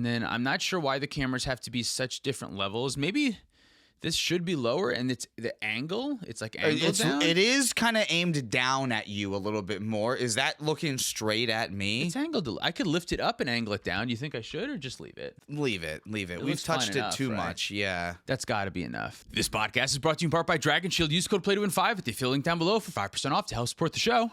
And then I'm not sure why the cameras have to be such different levels. Maybe this should be lower, and it's the angle. It's like angled down. It is kind of aimed down at you a little bit more. Is that looking straight at me? It's angled. I could lift it up and angle it down. You think I should, or just leave it? Leave it. It We've touched it too right? much. Yeah. That's got to be enough. This podcast is brought to you in part by Dragon Shield. Use code PLAYTOWIN5 at the affiliate link down below for 5% off to help support the show.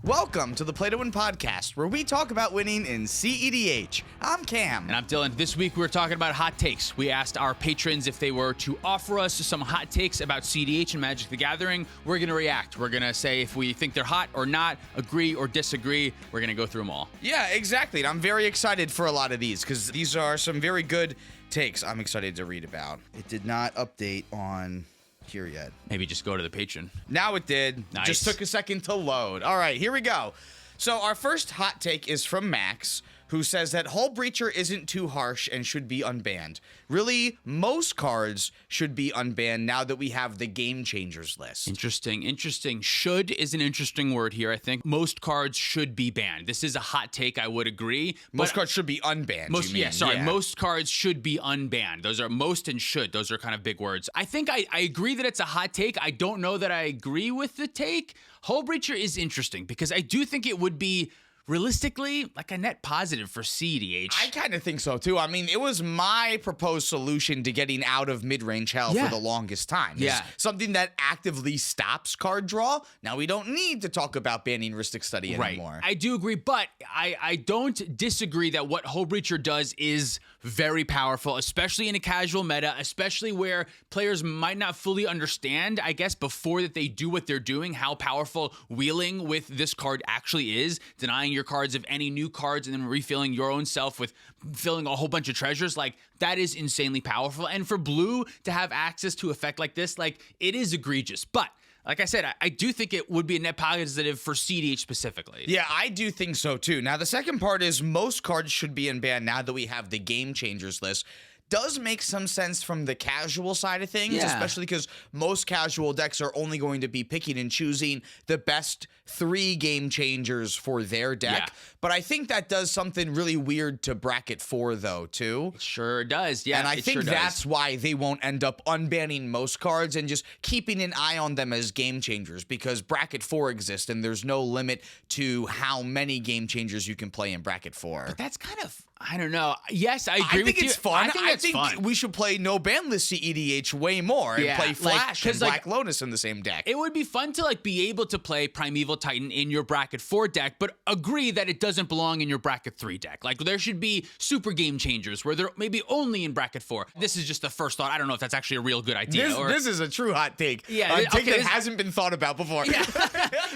Welcome to the Play to Win podcast, where we talk about winning in cEDH. I'm Cam. And I'm Dylan. This week we're talking about hot takes. We asked our patrons if they were to offer us some hot takes about cEDH and Magic the Gathering. We're going to react. We're going to say if we think they're hot or not, agree or disagree. We're going to go through them all. Yeah, exactly. And I'm very excited for a lot of these because these are some very good takes I'm excited to read about. It did not update on here yet. Maybe just go to the Patreon. Now it did. Nice. Just took a second to load. All right, here we go. So our first hot take is from Max, who says that Hull Breacher isn't too harsh and should be unbanned. Really, most cards should be unbanned now that we have the Game Changers list. Interesting. Should is an interesting word here, I think. Most cards should be banned. This is a hot take, I would agree. Most cards should be unbanned, most cards should be unbanned. Those are most and should. Those are kind of big words. I think I agree that it's a hot take. I don't know that I agree with the take. Hull Breacher is interesting because I do think it would be realistically like a net positive for cEDH. I kind of think so too. I mean, it was my proposed solution to getting out of mid-range hell for the longest time. Yeah. Something that actively stops card draw. Now we don't need to talk about banning Ristic Study anymore. I do agree, but I don't disagree that what Hull Breacher does is very powerful, especially in a casual meta, especially where players might not fully understand, I guess, before that they do what they're doing, how powerful wheeling with this card actually is, denying your cards of any new cards and then refilling your own self with filling a whole bunch of treasures. Like, that is insanely powerful. And for blue to have access to effect like this, like, it is egregious. But like I said, I do think it would be a net positive for cEDH specifically. Yeah, I do think so too. Now, the second part is most cards should be unbanned now that we have the Game Changers list. Does make some sense from the casual side of things, especially because most casual decks are only going to be picking and choosing the best 3 Game Changers for their deck. Yeah. But I think that does something really weird to bracket 4 though, too. It sure does, yeah. And I think that's why they won't end up unbanning most cards and just keeping an eye on them as Game Changers, because bracket 4 exists and there's no limit to how many Game Changers you can play in bracket 4. But that's kind of, I don't know. Yes, I agree with you. It's fun. I think fun. We should play no Banlist cEDH way more and play Flash and Black Lotus in the same deck. It would be fun to like be able to play Primeval Titan in your bracket 4 deck, but agree that it doesn't belong in your bracket 3 deck. Like, there should be super Game Changers where they're maybe only in bracket 4. This is just the first thought. I don't know if that's actually a real good idea. This is a true hot take. Yeah, a take that hasn't been thought about before. Yeah.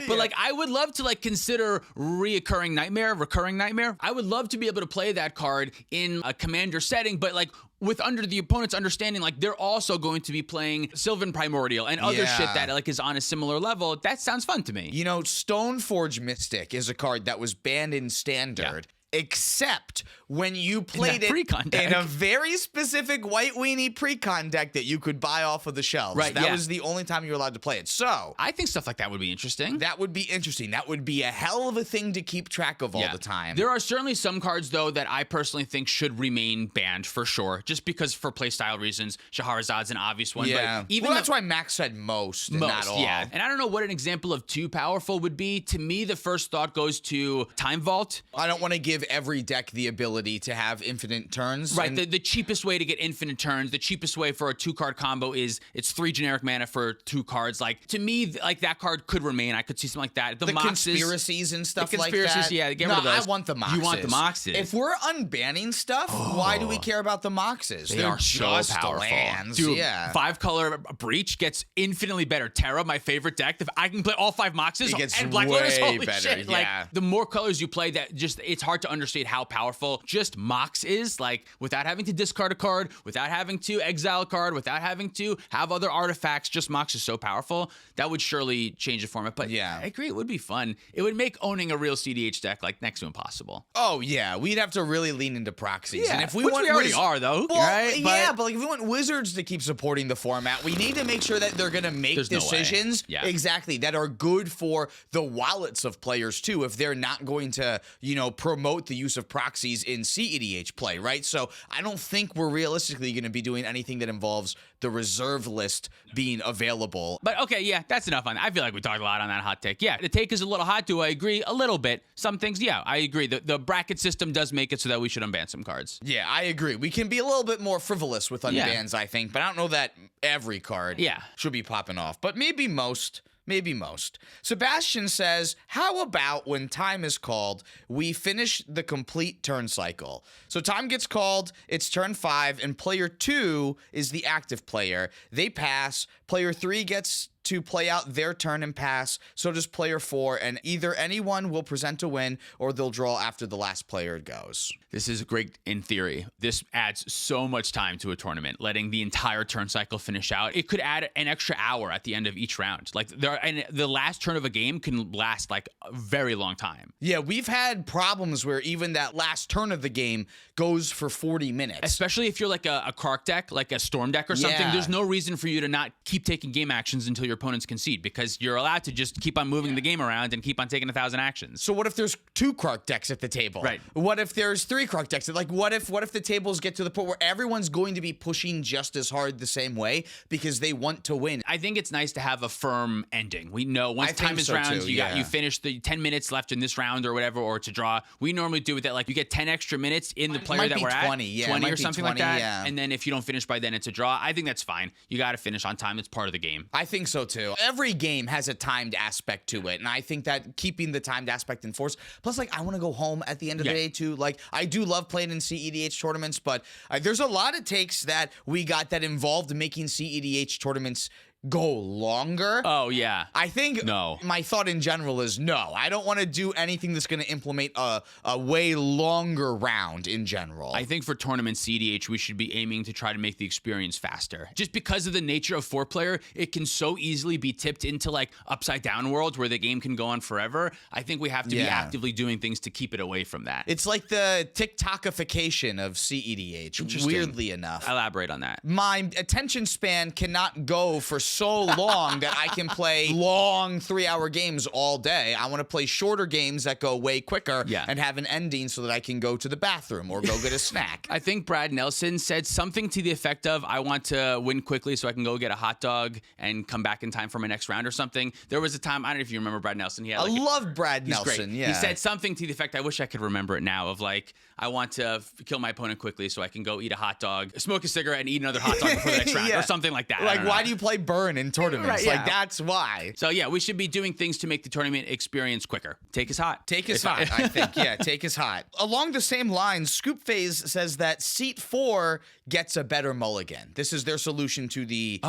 But like, I would love to like consider recurring nightmare. I would love to be able to play that card in a commander setting, but like with under the opponent's understanding, like they're also going to be playing Sylvan Primordial and other shit that like is on a similar level. That sounds fun to me. You know, Stoneforge Mystic is a card that was banned in Standard. Except when you played it in a very specific White Weenie pre-con deck that you could buy off of the shelves. Right, that was the only time you were allowed to play it. So I think stuff like that would be interesting. That would be a hell of a thing to keep track of all the time. There are certainly some cards, though, that I personally think should remain banned for sure, just because for playstyle reasons. Shaharazad's an obvious one. Yeah. But even that's why Max said most and not all. Yeah. And I don't know what an example of too powerful would be. To me, the first thought goes to Time Vault. I don't want to give every deck the ability to have infinite turns. Right. The cheapest way to get infinite turns, the cheapest way for a 2-card combo is it's 3 generic mana for 2 cards. Like, to me, like, that card could remain. I could see something like that. The Moxes, conspiracies and stuff like that. The conspiracies, yeah. Get rid of those. I want the Moxes. You want the Moxes. If we're unbanning stuff, why do we care about the Moxes? They are so powerful. Lands. Dude, yeah. 5-color Breach gets infinitely better. Terra, my favorite deck. If I can play all 5 Moxes and Black Lotus, holy better. shit. Yeah. Like, the more colors you play, that just, it's hard to understate how powerful just Mox is, like, without having to discard a card, without having to exile a card, without having to have other artifacts. Just Mox is so powerful. That would surely change the format. But yeah, I agree, it would be fun. It would make owning a real cEDH deck like next to impossible. Oh yeah, we'd have to really lean into proxies. Yeah, and if we which want we already are though, right? But like if we want Wizards to keep supporting the format, we need to make sure that they're gonna make decisions exactly that are good for the wallets of players too. If they're not going to, promote promote the use of proxies in cEDH play, right? So I don't think we're realistically going to be doing anything that involves the reserve list being available. But okay, yeah, that's enough on that. I feel like we talked a lot on that hot take. Yeah, the take is a little hot. Do I agree? A little bit. Some things, yeah, I agree. The bracket system does make it so that we should unban some cards. Yeah, I agree. We can be a little bit more frivolous with unbans, I think, but I don't know that every card should be popping off. But maybe most. Maybe most. Sebastian says, how about when time is called, we finish the complete turn cycle? So time gets called, it's turn 5, and player 2 is the active player. They pass. Player 3 gets to play out their turn and pass. So does player 4, and either anyone will present a win or they'll draw after the last player goes. This is great in theory. This adds so much time to a tournament, letting the entire turn cycle finish out. It could add an extra hour at the end of each round. Like and the last turn of a game can last like a very long time. Yeah, we've had problems where even that last turn of the game goes for 40 minutes. Especially if you're like a Kark deck, like a Storm deck or something. Yeah. There's no reason for you to not keep taking game actions until your opponents concede, because you're allowed to just keep on moving the game around and keep on taking 1,000 actions. So what if there's 2 Kark decks at the table? Right. What if there's 3 Kark decks? Like what if the tables get to the point where everyone's going to be pushing just as hard the same way because they want to win? I think it's nice to have a firm ending. We know once time is so round, too, you finish the 10 minutes left in this round or whatever, or to draw. We normally do it that like you get 10 extra minutes in the player that we're 20, at, 20 or something like that. Yeah. And then if you don't finish by then, it's a draw. I think that's fine. You got to finish on time. It's part of the game. I think so too. Every game has a timed aspect to it, and I think that keeping the timed aspect in force. Plus, like, I want to go home at the end of the day too. Like, I do love playing in cEDH tournaments, but there's a lot of takes that we got that involved making cEDH tournaments go longer. Oh, yeah. I think my thought in general is no. I don't want to do anything that's going to implement a way longer round in general. I think for tournament cEDH, we should be aiming to try to make the experience faster. Just because of the nature of 4-player, it can so easily be tipped into like upside down worlds where the game can go on forever. I think we have to be actively doing things to keep it away from that. It's like the TikTokification of cEDH, weirdly enough. Elaborate on that. My attention span cannot go for so long that I can play long 3-hour games all day. I want to play shorter games that go way quicker and have an ending so that I can go to the bathroom or go get a snack. I think Brad Nelson said something to the effect of, I want to win quickly so I can go get a hot dog and come back in time for my next round or something. There was a time, I don't know if you remember Brad Nelson. He had like I love Brad Nelson. Great. Yeah. He said something to the effect, I wish I could remember it now, of like, I want to kill my opponent quickly so I can go eat a hot dog, smoke a cigarette, and eat another hot dog before the next round or something like that. Like, why do you play burn in tournaments? Like, that's why. So, yeah, we should be doing things to make the tournament experience quicker. Take is hot. Take is hot, I think. Yeah, take is hot. Along the same lines, Scoop Phase says that Seat 4 gets a better mulligan. This is their solution to the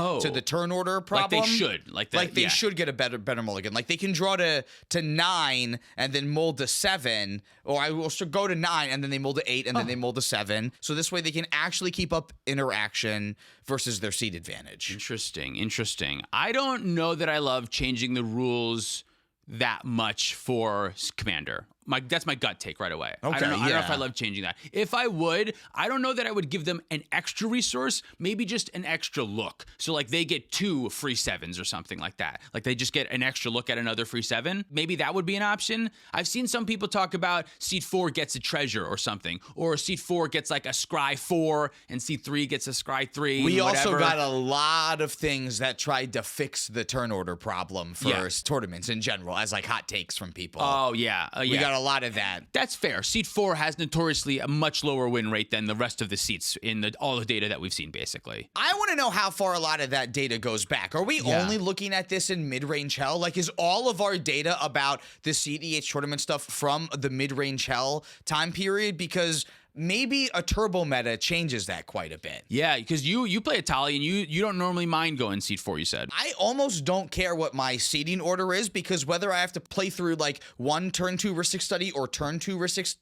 turn order problem. Like they should. Like they should get a better mulligan. Like they can draw to 9 and then mold to 7, or I will go to 9 and then they mold to 8 and then they mold to 7. So this way they can actually keep up interaction versus their seed advantage. Interesting. I don't know that I love changing the rules that much for Commander. That's my gut take right away. Okay, I don't know if I love changing that. If I would, I don't know that I would give them an extra resource, maybe just an extra look. So like they get 2 free 7s or something like that. Like they just get an extra look at another free 7. Maybe that would be an option. I've seen some people talk about Seat 4 gets a treasure or something, or Seat 4 gets like a Scry 4 and Seat 3 gets a Scry 3. We also got a lot of things that tried to fix the turn order problem for tournaments in general as like hot takes from people. Oh, yeah. We got a lot of that. That's fair. Seat 4 has notoriously a much lower win rate than the rest of the seats in all the data that we've seen, basically. I want to know how far a lot of that data goes back. Are we only looking at this in mid-range hell? Like, is all of our data about the cEDH tournament stuff from the mid-range hell time period? Because maybe a turbo meta changes that quite a bit. Yeah, because you play Atali and you don't normally mind going Seat 4, you said. I almost don't care what my seeding order is, because whether I have to play through like one turn 2 Ristic Study or turn 2 Ristic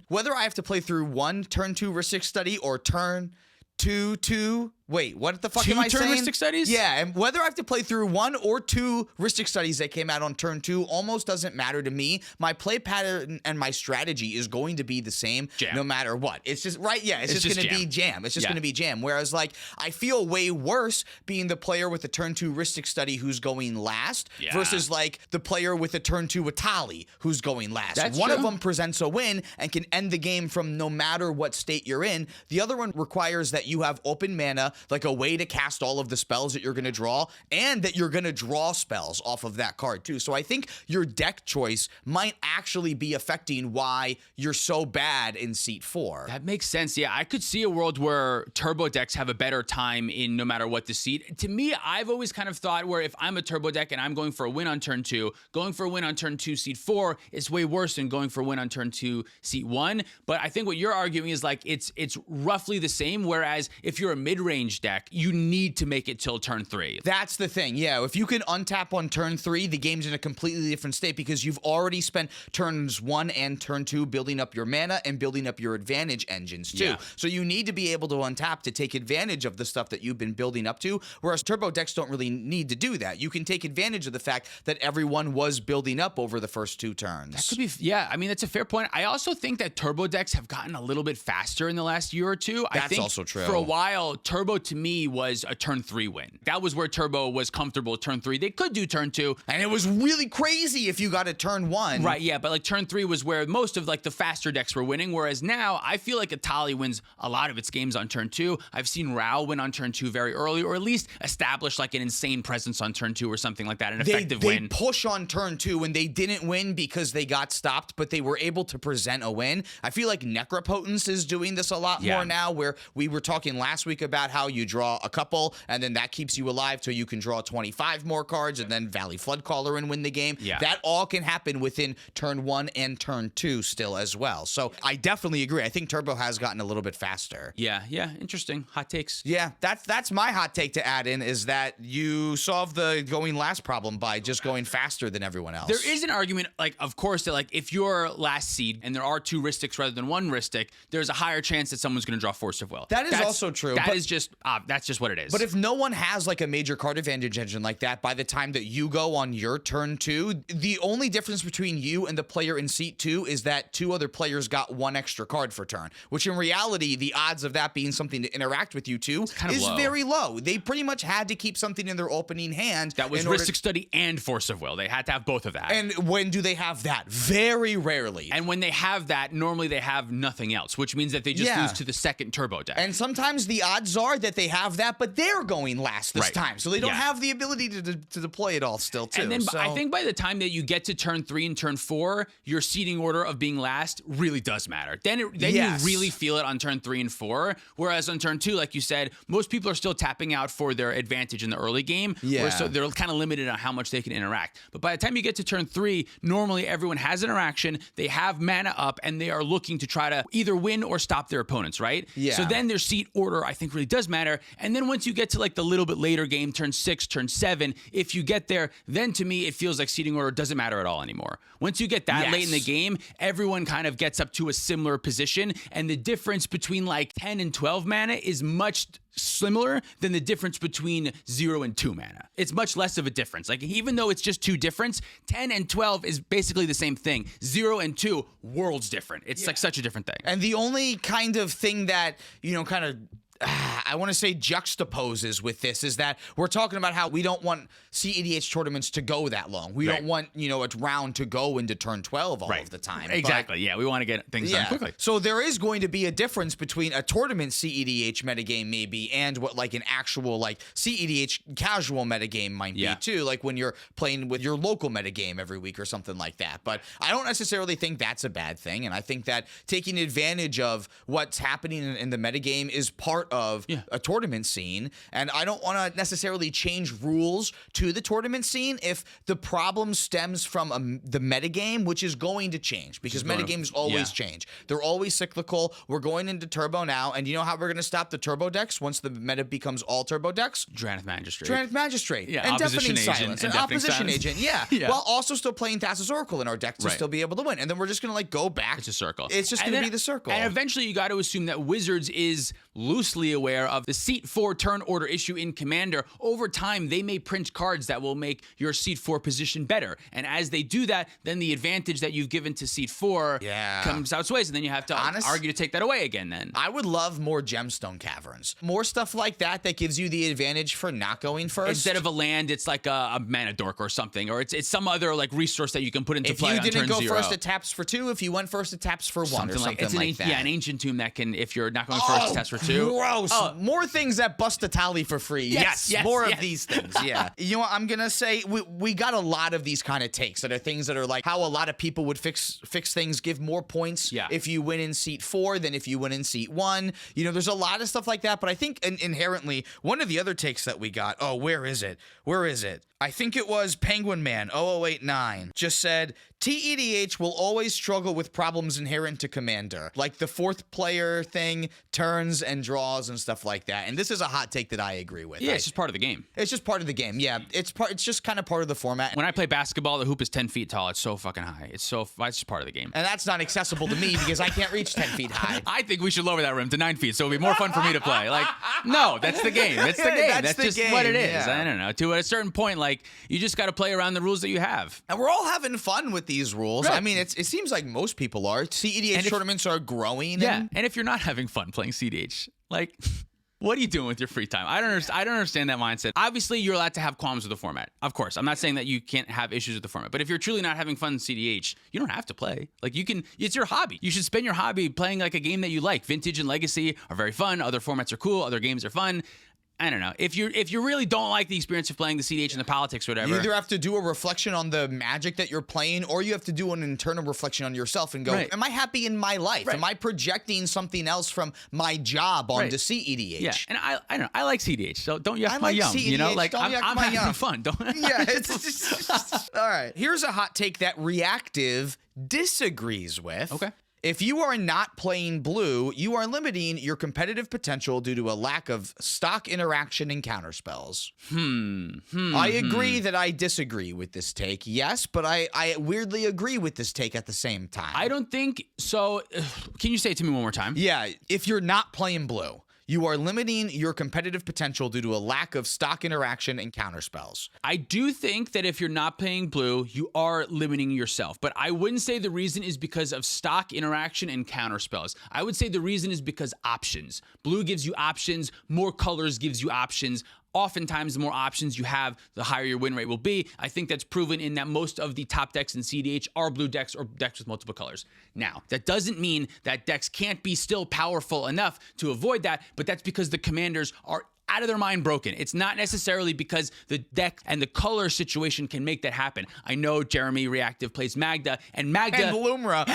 whether I have to play through one turn 2 Ristic Study or turn 2 Wait, what the fuck Two am I turn saying? Rhystic Studies? Yeah, and whether I have to play through 1 or 2 Rhystic Studies that came out on turn 2 almost doesn't matter to me. My play pattern and my strategy is going to be the same no matter what. It's just, right, yeah, it's just going to be jam. It's just going to be jam. Whereas, like, I feel way worse being the player with the turn 2 Rhystic Study who's going last versus, like, the player with the turn 2 Atali who's going last. That's one true. of them presents a win and can end the game from no matter what state you're in. The other one requires that you have open mana, like a way to cast all of the spells that you're going to draw, and that you're going to draw spells off of that card too. So I think your deck choice might actually be affecting why you're so bad in seat 4. That makes sense. Yeah, I could see a world where turbo decks have a better time in no matter what the seat. To me, I've always kind of thought where if I'm a turbo deck and I'm going for a win on turn 2, going for a win on turn 2 seat 4 is way worse than going for a win on turn 2 seat 1. But I think what you're arguing is like it's roughly the same, whereas if you're a mid-range deck, you need to make it till turn 3. That's the thing. Yeah, if you can untap on turn 3, the game's in a completely different state because you've already spent turns 1 and turn 2 building up your mana and building up your advantage engines too. Yeah. So you need to be able to untap to take advantage of the stuff that you've been building up to, whereas turbo decks don't really need to do that. You can take advantage of the fact that everyone was building up over the first 2 turns. That could be, yeah, I mean, that's a fair point. I also think that turbo decks have gotten a little bit faster in the last year or two. I That's think also true. For a while, turbo to me was a turn 3 win. That was where turbo was comfortable turn 3. They could do turn 2. And it was really crazy if you got a turn 1. Right, yeah, but like turn 3 was where most of like the faster decks were winning, whereas now I feel like Atali wins a lot of its games on turn 2. I've seen Rao win on turn 2 very early, or at least establish like an insane presence on turn 2 or something like that, an effective win. They push on turn 2 and they didn't win because they got stopped, but they were able to present a win. I feel like Necropotence is doing this a lot more now, where we were talking last week about how you draw a couple and then that keeps you alive till you can draw 25 more cards and then Valley Floodcaller and win the game. Yeah. That all can happen within turn 1 and turn 2 still as well. So I definitely agree. I think Turbo has gotten a little bit faster. Yeah, interesting. Hot takes. Yeah, that's my hot take to add in, is that you solve the going last problem by just going faster than everyone else. There is an argument, like, of course, that like if you're last seed and there are 2 Rhystics rather than 1 Rhystic, there's a higher chance that someone's going to draw Force of Will. That's also true. That's just what it is. But if no one has like a major card advantage engine like that, by the time that you go on your turn 2, the only difference between you and the player in seat 2 is that 2 other players got 1 extra card for turn, which in reality, the odds of that being something to interact with you two is very low. They pretty much had to keep something in their opening hand. That was Rhystic Study and Force of Will. They had to have both of that. And when do they have that? Very rarely. And when they have that, normally they have nothing else, which means that they just lose to the second turbo deck. And sometimes the odds are that they have that, but they're going last this time. So they don't have the ability to deploy it all still, too. And then I think by the time that you get to turn 3 and turn 4, your seeding order of being last really does matter. Then you really feel it on turn 3 and 4. Whereas on turn 2, like you said, most people are still tapping out for their advantage in the early game. Yeah. So they're kind of limited on how much they can interact. But by the time you get to turn 3, normally everyone has interaction, they have mana up, and they are looking to try to either win or stop their opponents, right? Yeah. So then their seat order, I think, really does matter. And then once you get to like the little bit later game, turn 6, turn 7, if you get there, then to me, it feels like seating order doesn't matter at all anymore. Once you get that late in the game, everyone kind of gets up to a similar position, and the difference between like 10 and 12 mana is much similar than the difference between 0 and 2 mana. It's much less of a difference. Like, even though it's just 2 difference, 10 and 12 is basically the same thing. 0 and 2, worlds different. It's like such a different thing. And the only kind of thing that, kind of I want to say juxtaposes with this is that we're talking about how we don't want cEDH tournaments to go that long. We don't want, a round to go into turn 12 all of the time. Exactly. We want to get things done quickly. So there is going to be a difference between a tournament cEDH metagame maybe and what like an actual like cEDH casual metagame might be too, like when you're playing with your local metagame every week or something like that. But I don't necessarily think that's a bad thing, and I think that taking advantage of what's happening in the metagame is part of a tournament scene, and I don't want to necessarily change rules to the tournament scene if the problem stems from the metagame, which is going to change because metagames always change. They're always cyclical. We're going into turbo now, and you know how we're going to stop the turbo decks once the meta becomes all turbo decks? Drannith Magistrate. Drannith Magistrate. And Opposition Deafening Agent. Silence. And And Opposition Deafening Agent, while also still playing Thassa's Oracle in our deck to still be able to win. And then we're just going to like go back. It's a circle. It's just going to be the circle. And eventually you got to assume that Wizards is loosely painfully aware of the seat 4 turn order issue in Commander. Over time, they may print cards that will make your seat 4 position better. And as they do that, then the advantage that you've given to seat 4 comes out ways, and then you have to argue to take that away again then. I would love more gemstone caverns. More stuff like that gives you the advantage for not going first. Instead of a land, it's like a mana dork or something, or it's some other like resource that you can put into play on turn 0. If you didn't go first, it taps for 2. If you went first, it taps for 1 or something like that. Yeah, an ancient tomb that can, if you're not going first, it taps for 2. Gross. More things that bust a tally for free. Yes. More of these things. Yeah. You know what I'm going to say? We got a lot of these kind of takes that are things that are like how a lot of people would fix things, give more points if you win in seat 4 than if you win in seat 1. You know, there's a lot of stuff like that, but I think inherently one of the other takes that we got, where is it? I think it was Penguin Man 0089 just said, cEDH will always struggle with problems inherent to Commander, like the 4th player thing, turns and draws and stuff like that. And this is a hot take that I agree with. Yeah, it's just part of the game. It's just part of the game. Yeah, it's just kind of part of the format. When I play basketball, the hoop is 10 feet tall. It's so fucking high. It's just part of the game. And that's not accessible to me because I can't reach 10 feet high. I think we should lower that rim to 9 feet so it'll be more fun for me to play. Like, no, that's the game. That's the game. That's just what it is. Yeah. I don't know. To a certain point, like, you just got to play around the rules that you have. And we're all having fun with these rules. Right. I mean, it seems like most people are. cEDH tournaments are growing. Yeah, and if you're not having fun playing cEDH, like, what are you doing with your free time? I don't understand that mindset. Obviously, you're allowed to have qualms with the format. Of course, I'm not saying that you can't have issues with the format. But if you're truly not having fun in cEDH, you don't have to play. Like, you can. It's your hobby. You should spend your hobby playing like a game that you like. Vintage and Legacy are very fun. Other formats are cool. Other games are fun. I don't know. If you really don't like the experience of playing the cEDH and the politics or whatever, you either have to do a reflection on the Magic that you're playing, or you have to do an internal reflection on yourself and go, am I happy in my life? Right. Am I projecting something else from my job onto cEDH? Yeah, and I don't know. I like cEDH, so don't yuck my yum. You know, like I'm having fun. Don't. Yeah. All right. Here's a hot take that Reactive disagrees with. Okay. If you are not playing blue, you are limiting your competitive potential due to a lack of stock interaction and counterspells. I agree that I disagree with this take, yes, but I weirdly agree with this take at the same time. I don't think so. Can you say it to me one more time? Yeah, if you're not playing blue, you are limiting your competitive potential due to a lack of stock interaction and counterspells. I do think that if you're not playing blue, you are limiting yourself. But I wouldn't say the reason is because of stock interaction and counterspells. I would say the reason is because options. Blue gives you options. More colors gives you options. Oftentimes, the more options you have, the higher your win rate will be. I think that's proven in that most of the top decks in cEDH are blue decks or decks with multiple colors. Now, that doesn't mean that decks can't be still powerful enough to avoid that, but that's because the commanders are out of their mind broken. It's not necessarily because the deck and the color situation can make that happen. I know Jeremy Reactive plays Magda, and Lumra.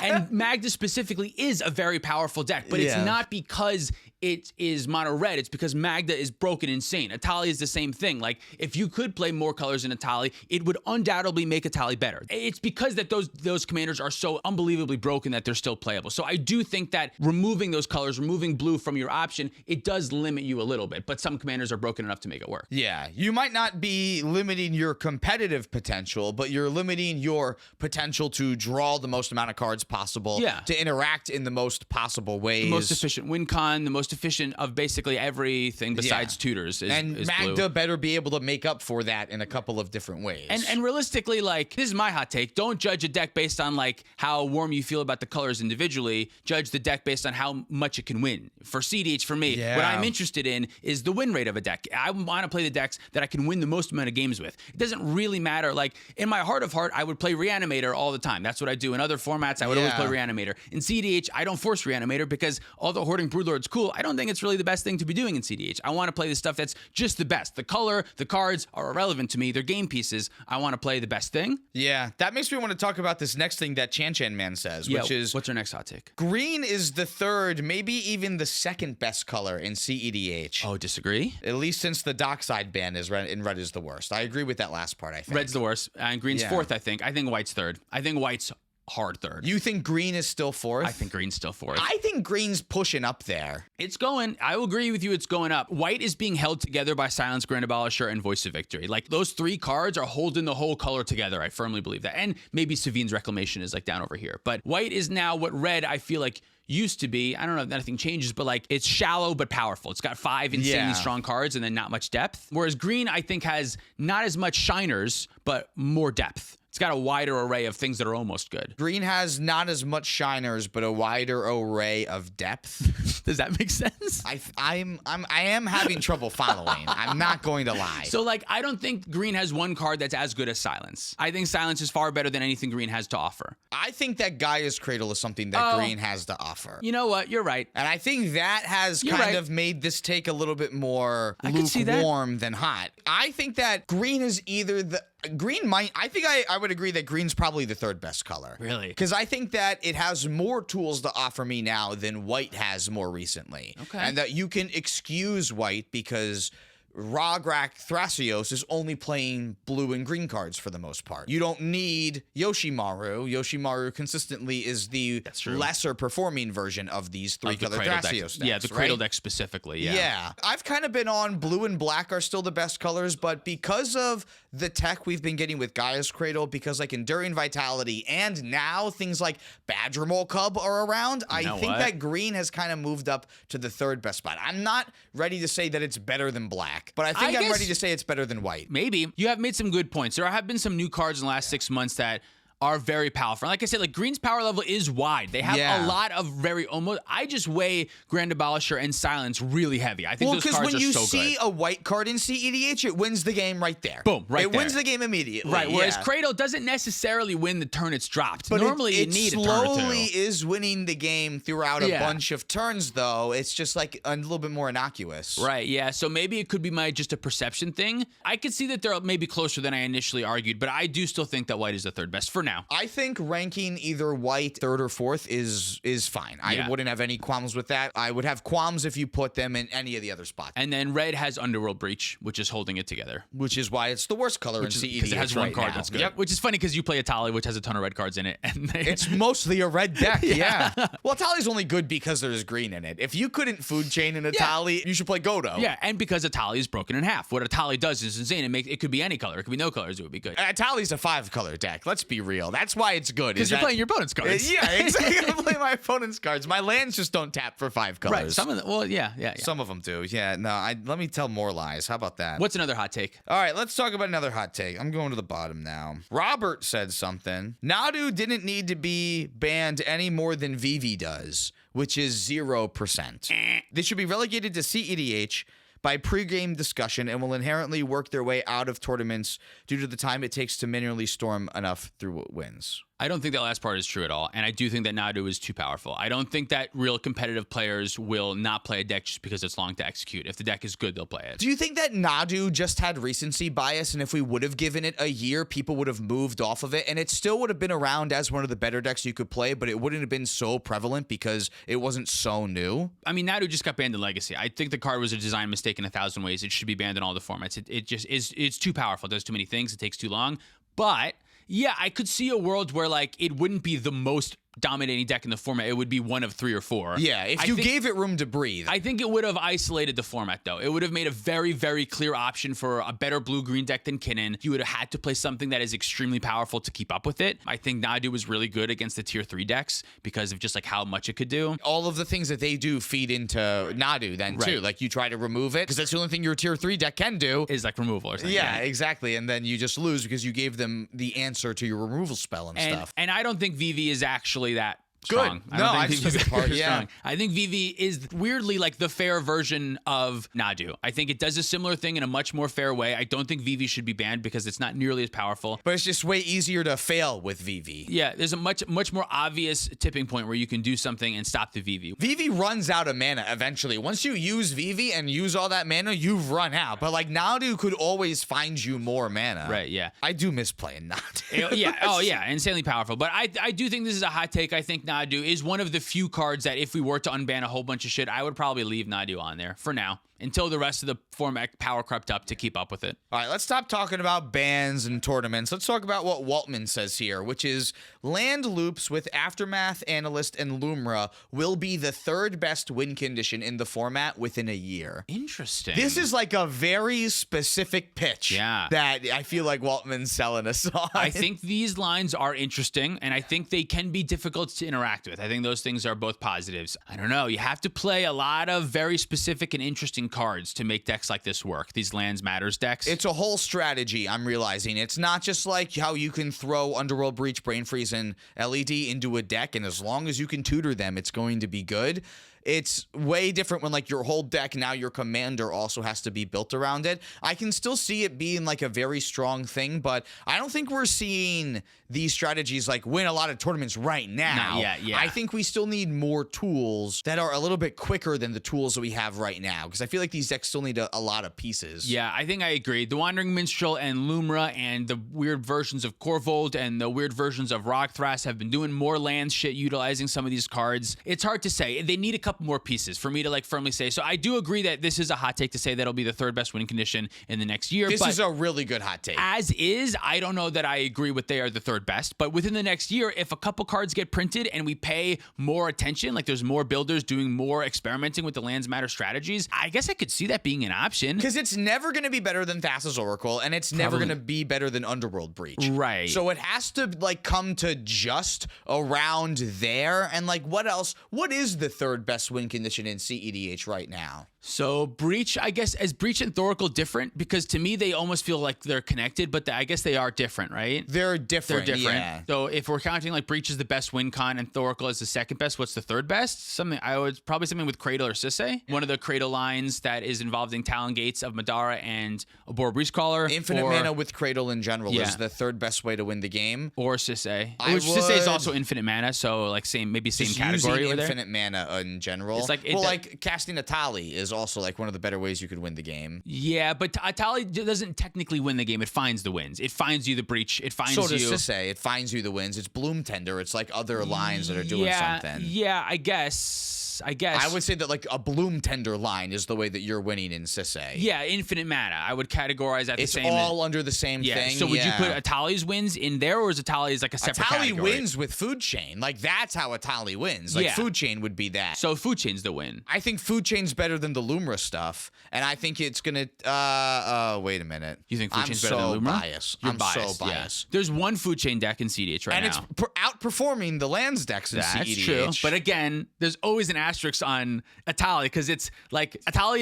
And Magda specifically is a very powerful deck, but it's not because it is mono red. It's because Magda is broken insane. Atali is the same thing. Like, if you could play more colors in Atali, it would undoubtedly make Atali better. It's because that those commanders are so unbelievably broken that they're still playable. So I do think that removing those colors, removing blue from your option, it does limit you a little bit, but some commanders are broken enough to make it work. Yeah, you might not be limiting your competitive potential, but you're limiting your potential to draw the most amount of cards possible, to interact in the most possible ways. The most efficient win con, the most efficient of basically everything besides tutors is Magda blue. better be able to make up for that in a couple of different ways. And realistically, like, this is my hot take. Don't judge a deck based on like how warm you feel about the colors individually. Judge the deck based on how much it can win. For cEDH, for me, what I'm interested in is the win rate of a deck. I want to play the decks that I can win the most amount of games with. It doesn't really matter. Like, in my heart of heart, I would play Reanimator all the time. That's what I do. In other formats, I would always play Reanimator. In cEDH, I don't force Reanimator because although Hoarding Broodlord's cool, I don't think it's really the best thing to be doing in cEDH. I want to play the stuff that's just the best. The color, the cards are irrelevant to me. They're game pieces. I want to play the best thing. Yeah, that makes me want to talk about this next thing that Chan Man says, which is... What's our next hot take? Green is the third, maybe even the second best color in cEDH. Oh, disagree? At least since the Dockside ban is red, and red is the worst. I agree with that last part, I think. Red's the worst, and green's fourth, I think. I think white's third. I think white's hard third. You think green is still fourth? I think green's still fourth. I think green's pushing up there. It's going. I will agree with you. It's going up. White is being held together by Silence, Grand Abolisher, and Voice of Victory. Like, those three cards are holding the whole color together. I firmly believe that. And maybe Savine's Reclamation is like down over here. But white is now what red, I feel like, used to be. I don't know if anything changes, but like it's shallow but powerful. It's got 5 insanely strong cards and then not much depth. Whereas green, I think, has not as much shiners, but more depth. It's got a wider array of things that are almost good. Green has not as much shiners, but a wider array of depth. Does that make sense? I am having trouble following. I'm not going to lie. So, like, I don't think green has one card that's as good as Silence. I think Silence is far better than anything green has to offer. I think that Gaia's Cradle is something that green has to offer. You know what? You're right. And I think that has kind of made this take a little bit more lukewarm than hot. I think that green is either the... Green might... I think I would agree that green's probably the third best color. Really? Because I think that it has more tools to offer me now than white has more recently. Okay. And that you can excuse white because... Rograk Thrasios is only playing blue and green cards for the most part. You don't need Yoshimaru. Yoshimaru consistently is the lesser performing version of these 3-color Thrasios decks. Yeah, the Cradle deck specifically, Yeah. I've kind of been on blue and black are still the best colors, but because of the tech we've been getting with Gaia's Cradle, because like Enduring Vitality, and now things like Badgermole Cub are around, I think that green has kind of moved up to the third best spot. I'm not ready to say that it's better than black. But I think I'm ready to say it's better than white. Maybe. You have made some good points. There have been some new cards in the last 6 months that are very powerful. And like I said, like green's power level is wide. They have a lot of very almost... I just weigh Grand Abolisher and Silence really heavy. I think those cards are so good. Well, because when you see a white card in cEDH, it wins the game right there. Boom, right there. It wins the game immediately. Right, whereas Cradle doesn't necessarily win the turn it's dropped. But normally you need a turn or two. It slowly is winning the game throughout a bunch of turns, though. It's just like a little bit more innocuous. Right, yeah. So maybe it could be just a perception thing. I could see that they're maybe closer than I initially argued, but I do still think that white is the third best for now. I think ranking either white third or fourth is fine. I wouldn't have any qualms with that. I would have qualms if you put them in any of the other spots. And then red has Underworld Breach, which is holding it together. Which is why it's the worst color in cEDH. Because it has one card that's good. Yep. Which is funny because you play Atali, which has a ton of red cards in it. And it's mostly a red deck, yeah. Well, Atali's only good because there's green in it. If you couldn't food chain in Atali, you should play Godo. Yeah, and because Atali is broken in half. What Atali does is insane. It could be any color. It could be no colors. It would be good. Atali's a 5-color deck. Let's be real. That's why it's good. Because you're playing your opponent's cards. Yeah, exactly. I play my opponent's cards. My lands just don't tap for 5 colors. Right. Some of them. Well, yeah. Some of them do. Yeah. No. Let me tell more lies. How about that? What's another hot take? All right. Let's talk about another hot take. I'm going to the bottom now. Robert said something. Nadu didn't need to be banned any more than Vivi does, which is 0%. They should be relegated to cEDH by pre-game discussion and will inherently work their way out of tournaments due to the time it takes to manually storm enough through wins. I don't think that last part is true at all, and I do think that Nadu is too powerful. I don't think that real competitive players will not play a deck just because it's long to execute. If the deck is good, they'll play it. Do you think that Nadu just had recency bias, and if we would have given it a year, people would have moved off of it, and it still would have been around as one of the better decks you could play, but it wouldn't have been so prevalent because it wasn't so new? I mean, Nadu just got banned in Legacy. I think the card was a design mistake in 1,000 ways. It should be banned in all the formats. It just is. It's too powerful. It does too many things. It takes too long. But yeah, I could see a world where like it wouldn't be the most dominating deck in the format. It would be one of 3 or 4. Yeah, if you gave it room to breathe. I think it would have isolated the format, though. It would have made a very, very clear option for a better blue-green deck than Kinnan. You would have had to play something that is extremely powerful to keep up with it. I think Nadu was really good against the tier 3 decks because of just like how much it could do. All of the things that they do feed into Nadu then too. Like you try to remove it because that's the only thing your tier 3 deck can do is like removal or something. Yeah, exactly. And then you just lose because you gave them the answer to your removal spell and stuff. And I don't think Vivi is actually that strong. Good. I just took it apart. Yeah. I think Vivi is weirdly like the fair version of Nadu. I think it does a similar thing in a much more fair way. I don't think Vivi should be banned because it's not nearly as powerful. But it's just way easier to fail with Vivi. Yeah, there's a much more obvious tipping point where you can do something and stop the Vivi. Vivi runs out of mana eventually. Once you use Vivi and use all that mana, you've run out. But like Nadu could always find you more mana. Right, yeah. I do miss playing Nadu. Yeah, oh yeah, insanely powerful. But I do think this is a hot take. I think Nadu is one of the few cards that if we were to unban a whole bunch of shit, I would probably leave Nadu on there for now. until the rest of the format power crept up to keep up with it. All right, let's stop talking about bans and tournaments. Let's talk about what Waltman says here, which is land loops with Aftermath, Analyst, and Lumra will be the third best win condition in the format within a year. Interesting. This is like a very specific pitch that I feel like Waltman's selling us on. I think these lines are interesting, and I think they can be difficult to interact with. I think those things are both positives. I don't know. You have to play a lot of very specific and interesting cards to make decks like this work. These lands matters decks. It's a whole strategy, I'm realizing. It's not just like how you can throw Underworld Breach, Brain Freeze, and LED into a deck, and as long as you can tutor them, it's going to be good. It's way different when, like, your whole deck, now your commander also has to be built around it. I can still see it being, like, a very strong thing, but I don't think we're seeing these strategies, like, win a lot of tournaments right now. Yeah. I think we still need more tools that are a little bit quicker than the tools that we have right now, because I feel like these decks still need a lot of pieces. Yeah, I think I agree. The Wandering Minstrel and Lumra and the weird versions of Korvold and the weird versions of Rock Thras have been doing more land shit utilizing some of these cards. It's hard to say. They need a couple more pieces for me to, like, firmly say. So I do agree that this is a hot take to say that'll be the third best win condition in the next year. This is a really good hot take. As is, I don't know that I agree with they are the third best, but within the next year, if a couple cards get printed and we pay more attention, like there's more builders doing more experimenting with the lands matter strategies, I guess I could see that being an option. Because it's never going to be better than Thassa's Oracle, and it's never going to be better than Underworld Breach. Right. So it has to, like, come to just around there. And, like, what else? What is the third best win condition in cEDH right now? So Breach, I guess, is Breach and Thoracle different? Because to me, they almost feel like they're connected, but I guess they are different, right? They're different. Yeah. So if we're counting like Breach is the best win con and Thoracle is the second best, what's the third best? Probably something with Cradle or Sisay. One of the Cradle lines that is involved in Talon Gates of Madara and Abora Breachcaller. Infinite mana with Cradle in general is the third best way to win the game. Or Sisay. Which Sisay is also infinite mana, so like same category over there. Infinite mana in general. It's like like casting Atali is also like one of the better ways you could win the game. Yeah, but Atali doesn't technically win the game. It finds the wins. It finds you the Breach. It finds you. So does Sisay. It finds you the wins. It's Bloom Tender. It's like other lines that are doing something. Yeah, I guess. I would say that like a Bloom Tender line is the way that you're winning in Sisay. Yeah, infinite mana. I would categorize that the same. It's all under the same thing. So would you put Atali's wins in there, or is Atali's like a separate category? Atali wins with Food Chain. Like, that's how Atali wins. Like, Food Chain would be that. So Food Chain's the win. I think Food Chain's better than the Lumra stuff, and I think it's gonna. Wait a minute. You think Food Chain's better than Lumra? I'm so biased. Yeah. There's one Food Chain deck in cEDH right now, and it's outperforming the lands decks in cEDH. That's true. But again, there's always an asterisk on Atali, because it's like Atali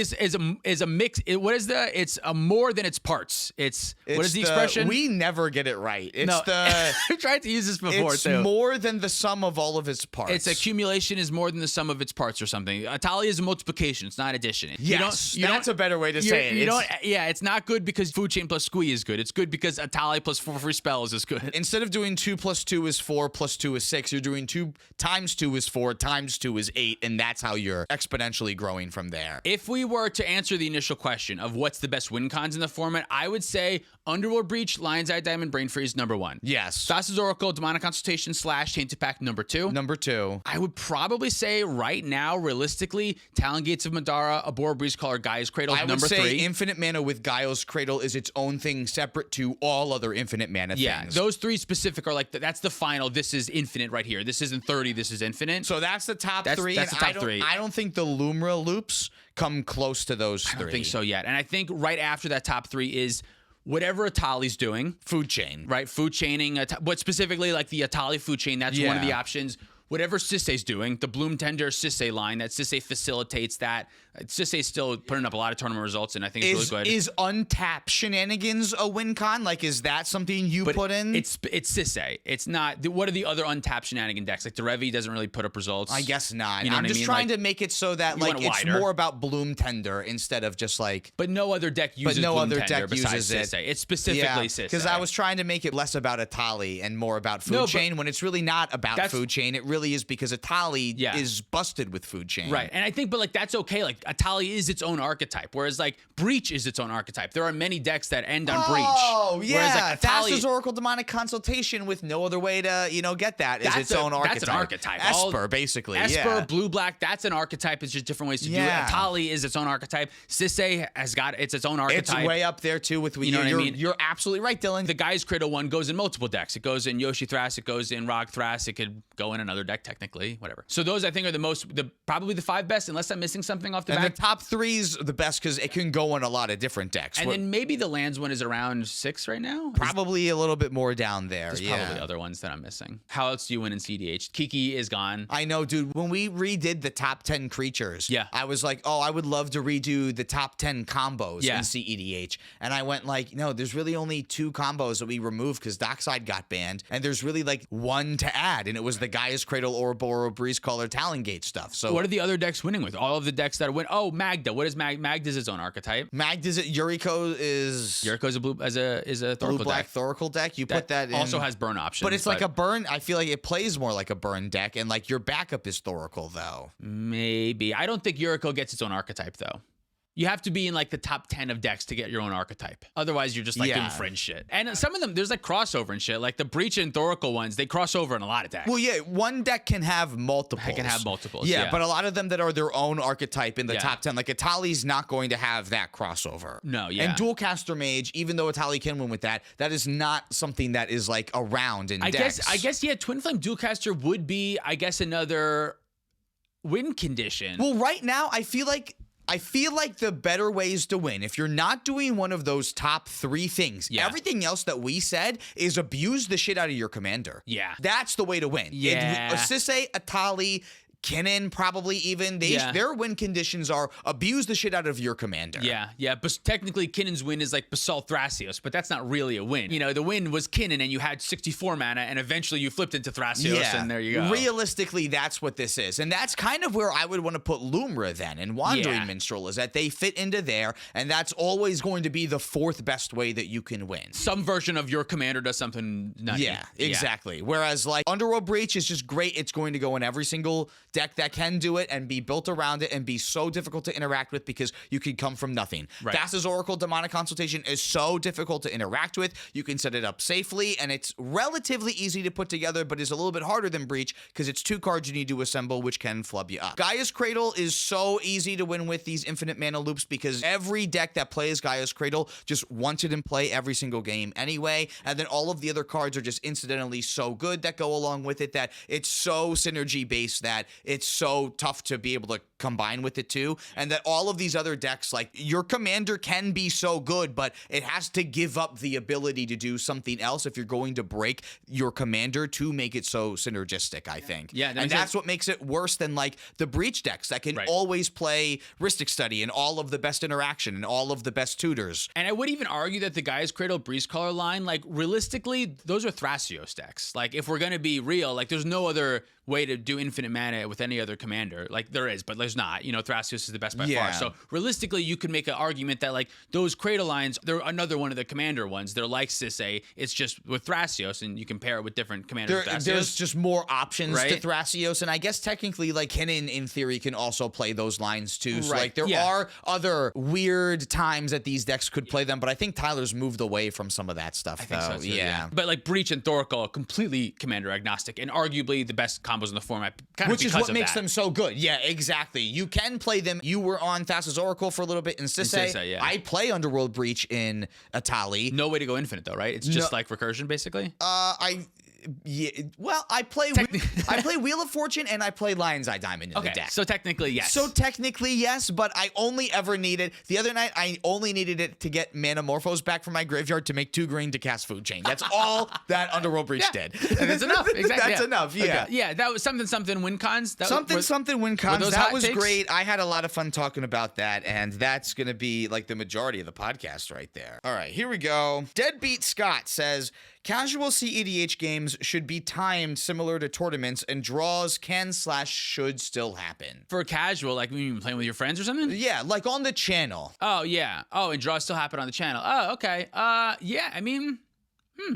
is a mix. It's a more than its parts. What is the expression? We never get it right. I've tried to use this before. It's more than the sum of all of its parts. Its accumulation is more than the sum of its parts or something. Atali is a multiplication. It's not addition. Yes, that's a better way to say it. It's not good because Food Chain plus Squee is good. It's good because Atali plus 4 free spells is good. Instead of doing 2 + 2 is 4 + 2 is 6, you're doing 2 × 2 is 4 × 2 is 8, and that's how you're exponentially growing from there. If we were to answer the initial question of what's the best win cons in the format, I would say Underworld Breach, Lion's Eye Diamond, Brain Freeze, number 1. Yes. Thassa's Oracle, Demonic Consultation / Tainted Pact, number 2. Number 2. I would probably say right now, realistically, Talon Gates of Madara, Abora Breachcaller, Gaia's Cradle, number 3. I would say Infinite Mana with Gaia's Cradle is its own thing separate to all other Infinite Mana things. Yeah, those 3 specific are like, that's the final, this is infinite right here. This isn't 30, this is infinite. So that's the top 3. That's the top 3. I don't think the Lumra loops come close to those 3. I don't think so yet. And I think right after that top 3 is whatever Atali's doing. Food Chain. Right, food chaining. But specifically like the Atali food chain, that's one of the options. Whatever Sisay's doing, the Bloom Tender Sisay line, that Sisay facilitates that. Sisay's still putting up a lot of tournament results, and I think it's really good. Is Untap Shenanigans a win con? Like, is that something you put in? It's Sisay. It's not. What are the other untapped shenanigan decks? Like, the Derevi doesn't really put up results. I guess not. You know I'm just trying to make it so that, like, it's wider. more about Bloom Tender instead of just, like... But no other deck uses Bloom Tender besides uses Sisay. It's specifically Sisay. Because I was trying to make it less about Atali and more about Food Chain, when it's really not about Food Chain. It really really is because Atali Yeah. is busted with food chain. Right. And I think, but like, that's okay. Like, Atali is its own archetype, whereas like Breach is its own archetype. There are many decks that end on Breach. Oh, yeah. Whereas like Thassa's Oracle Demonic Consultation with no other way to, get that is its own archetype. That's an archetype. Esper, basically. Esper, blue-black, that's an archetype. It's just different ways to do it. Atali is its own archetype. Sisei has got its own archetype. It's way up there too with you know what I mean? You're absolutely right, Dylan. The Guy's Cradle one goes in multiple decks. It goes in Yoshi Thras, it goes in Rog Thras, it could go in another deck technically, whatever. So those I think are probably the 5 best, unless I'm missing something off the and back. the top 3's the best because it can go in a lot of different decks. And then maybe the lands one is around 6 right now? Probably a little bit more down there. There's probably other ones that I'm missing. How else do you win in cEDH? Kiki is gone. I know, dude. When we redid the top 10 creatures, I was like, oh, I would love to redo the top 10 combos in cEDH. And I went like, no, there's really only 2 combos that we removed because Dockside got banned. And there's really like 1 to add. And it was the Gaia's Cradle, Ouroboros, Breeze Caller, Talongate stuff. So what are the other decks winning with? All of the decks that win. Oh, Magda. What is Magda's its own archetype? Magda's Yuriko is a Thoracle blue black deck. Thoracle deck. You put that in. Also has burn options. But it's like a burn. I feel like it plays more like a burn deck, and like your backup is Thoracle though. Maybe. I don't think Yuriko gets its own archetype though. You have to be in like the top 10 of decks to get your own archetype. Otherwise, you're just like doing fringe shit. And some of them, there's like crossover and shit. Like the Breach and Thoracle ones, they cross over in a lot of decks. Well, yeah, one deck can have multiples. It can have multiples. Yeah, but a lot of them that are their own archetype in the top 10, like Atali's not going to have that crossover. No, yeah. And Dualcaster Mage, even though Atali can win with that, that is not something that is like around in decks. I guess, yeah, Twin Flame Dualcaster would be, I guess, another win condition. Well, right now, I feel like the better ways to win, if you're not doing one of those top 3 things, everything else that we said is abuse the shit out of your commander. Yeah. That's the way to win. Yeah. Sisei, Atali, Kinnan, probably even. Their win conditions are abuse the shit out of your commander. Yeah. But technically, Kinnan's win is like Basalt Thrasios, but that's not really a win. The win was Kinnan, and you had 64 mana, and eventually you flipped into Thrasios, and there you go. Realistically, that's what this is. And that's kind of where I would want to put Lumra then, and Wandering Minstrel, is that they fit into there, and that's always going to be the 4th best way that you can win. Some version of your commander does something nutty. Yeah, exactly. Whereas, like, Underworld Breach is just great. It's going to go in every single deck that can do it and be built around it and be so difficult to interact with because you can come from nothing. Right. Thassa's Oracle Demonic Consultation is so difficult to interact with. You can set it up safely, and it's relatively easy to put together, but is a little bit harder than Breach because it's 2 cards you need to assemble, which can flub you up. Gaia's Cradle is so easy to win with these infinite mana loops because every deck that plays Gaia's Cradle just wants it in play every single game anyway, and then all of the other cards are just incidentally so good that go along with it that it's so synergy-based that it's so tough to be able to combine with it too, and that all of these other decks, like your commander can be so good, but it has to give up the ability to do something else if you're going to break your commander to make it so synergistic, I think. Yeah, and that's what makes it worse than like the Breach decks that can always play Rhystic Study and all of the best interaction and all of the best tutors. And I would even argue that the Gaia's Cradle Breeze Caller line, like realistically, those are Thrasios decks. Like if we're gonna be real, like there's no other way to do infinite mana with any other commander. Like there is, but there's not. Thrasios is the best by far. So realistically, you could make an argument that like those Cradle lines, they're another one of the commander ones. They're like Sisei. It's just with Thrasios, and you can pair it with different commanders. There's just more options to Thrasios, and I guess technically, like Kinnan in theory can also play those lines too. So like there are other weird times that these decks could play them, but I think Tyler's moved away from some of that stuff. I think so too, yeah. But like Breach and Thoracle are completely commander agnostic, and arguably the best combos in the format. Which is what makes them so good. Yeah, exactly. You can play them. You were on Thassa's Oracle for a little bit in Sisei. I play Underworld Breach in Atali. No way to go infinite though, right? It's just like recursion basically. Well, I play Wheel of Fortune and I play Lion's Eye Diamond in the deck. So technically, yes. But I only ever needed the other night. I only needed it to get Manamorphose back from my graveyard to make 2 green to cast Food Chain. That's all that Underworld Breach did. And that's enough. Exactly. That's enough. Yeah. Okay. Yeah. That was something win cons. Something win cons. That was takes? great. I had a lot of fun talking about that, and that's gonna be like the majority of the podcast right there. All right, here we go. Deadbeat Scott says, casual cEDH games should be timed similar to tournaments, and draws can/should still happen. For casual, like when you're playing with your friends or something? Yeah, like on the channel. Oh, yeah. Oh, and draws still happen on the channel. Oh, okay. Yeah, I mean,